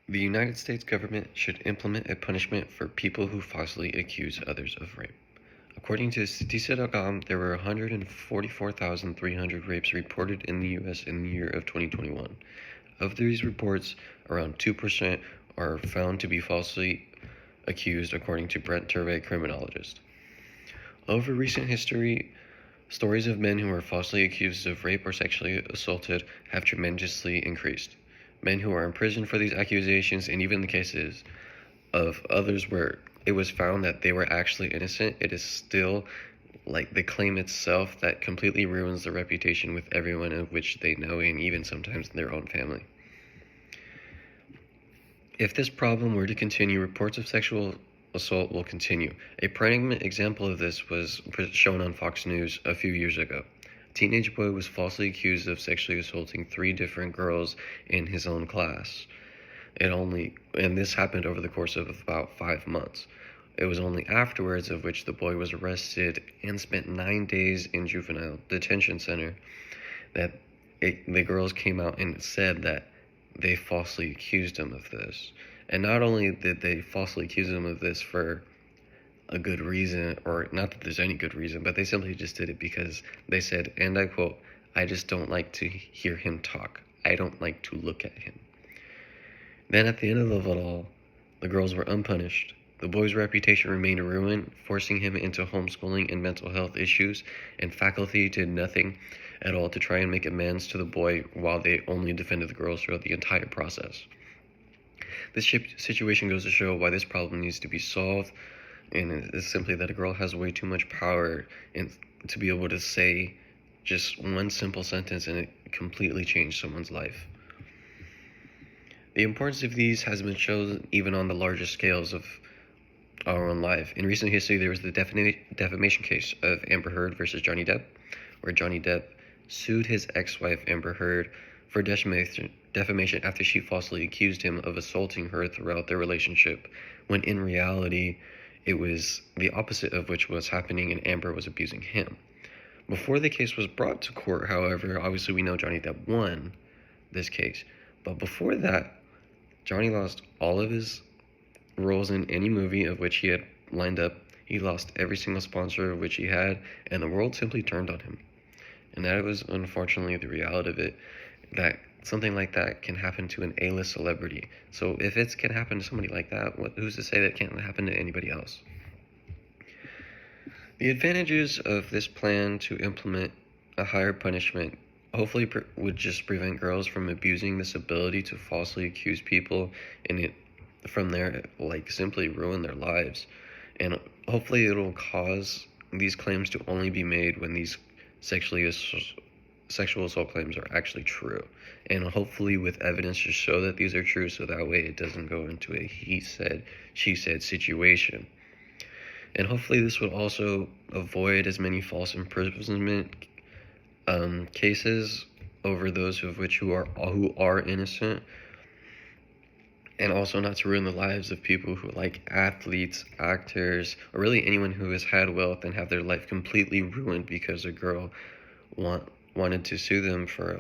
The United States government should implement a punishment for people who falsely accuse others of rape. According to Statista.com, there were 144,300 rapes reported in the U.S. in the year of 2021. Of these reports, around 2% are found to be falsely accused, according to Brent Turvey, criminologist. Over recent history, stories of men who are falsely accused of rape or sexually assaulted have tremendously increased. Men who are imprisoned for these accusations, and even the cases of others where it was found that they were actually innocent, it is still like the claim itself that completely ruins the reputation with everyone of which they know, and even sometimes their own family. If this problem were to continue, reports of sexual assault will continue. A prime example of this was shown on Fox News a few years ago. A teenage boy was falsely accused of sexually assaulting 3 different girls in his own class. And this happened over the course of about 5 months. It was only afterwards of which the boy was arrested and spent 9 days in juvenile detention center that the girls came out and said that they falsely accused him of this. And not only did they falsely accuse him of this for a good reason, or not that there's any good reason, but they simply just did it because they said, and I quote, "I just don't like to hear him talk. I don't like to look at him." Then at the end of it all, the girls were unpunished. The boy's reputation remained ruined, forcing him into homeschooling and mental health issues, and faculty did nothing at all to try and make amends to the boy, while they only defended the girls throughout the entire process. This situation goes to show why this problem needs to be solved, and it's simply that a girl has way too much power and to be able to say just one simple sentence and it completely changed someone's life. The importance of these has been shown even on the largest scales of our own life. In recent history, there was the defamation case of Amber Heard versus Johnny Depp, where Johnny Depp sued his ex-wife Amber Heard for defamation after she falsely accused him of assaulting her throughout their relationship, when in reality it was the opposite of which was happening, and Amber was abusing him. Before the case was brought to court, however, obviously we know Johnny Depp won this case, but before that, Johnny lost all of his roles in any movie of which he had lined up. He lost every single sponsor of which he had, and the world simply turned on him. And that was unfortunately the reality of it, that something like that can happen to an A-list celebrity. So if it can happen to somebody like that, who's to say that it can't happen to anybody else? The advantages of this plan to implement a higher punishment hopefully would just prevent girls from abusing this ability to falsely accuse people, and it from there simply ruin their lives. And hopefully it'll cause these claims to only be made when these sexual assault claims are actually true, and hopefully with evidence to show that these are true, so that way it doesn't go into a he said, she said situation. And hopefully this would also avoid as many false imprisonment cases over those of which who are innocent, and also not to ruin the lives of people who like athletes, actors, or really anyone who has had wealth and have their life completely ruined because a girl wanted to sue them for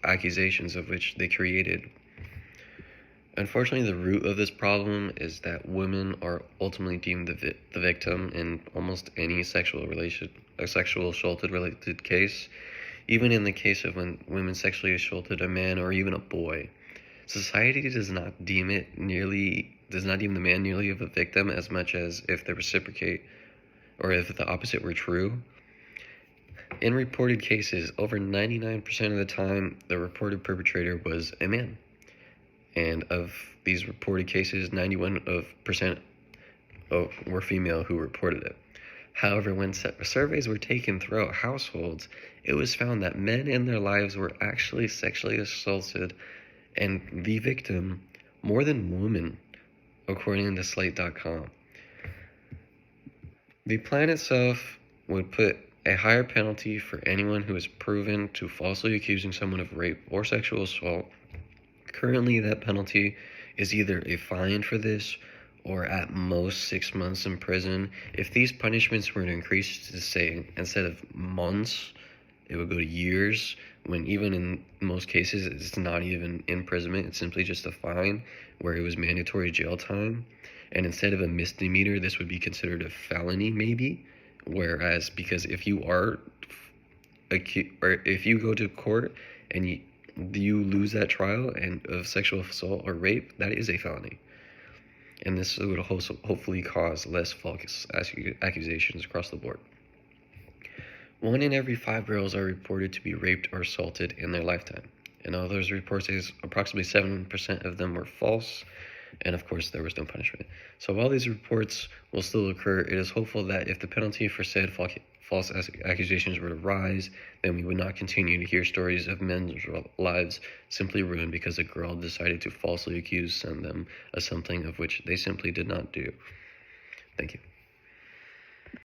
accusations of which they created. Unfortunately, the root of this problem is that women are ultimately deemed the victim in almost any sexual assaulted related case. Even in the case of when women sexually assaulted a man or even a boy, society does not deem the man nearly of a victim as much as if they reciprocate, or if the opposite were true. In reported cases, over 99% of the time, the reported perpetrator was a man. And of these reported cases, 91% were female who reported it. However, when surveys were taken throughout households, it was found that men in their lives were actually sexually assaulted and the victim more than women, according to Slate.com. The plan itself would put a higher penalty for anyone who is proven to falsely accusing someone of rape or sexual assault. Currently, that penalty is either a fine for this or at most 6 months in prison. If these punishments were to increase to, say, instead of months, It would go to years, when even in most cases it's not even imprisonment, it's simply just a fine, where it was mandatory jail time. And instead of a misdemeanor, this would be considered a felony, maybe. Whereas, because if you are or if you go to court and you lose that trial and of sexual assault or rape, that is a felony. And this would also hopefully cause less false accusations across the board. 1 in every 5 girls are reported to be raped or assaulted in their lifetime. And all those reports, approximately 7% of them were false, and of course there was no punishment. So while these reports will still occur, it is hopeful that if the penalty for said false accusations were to rise, then we would not continue to hear stories of men's lives simply ruined because a girl decided to falsely accuse them of something of which they simply did not do. Thank you.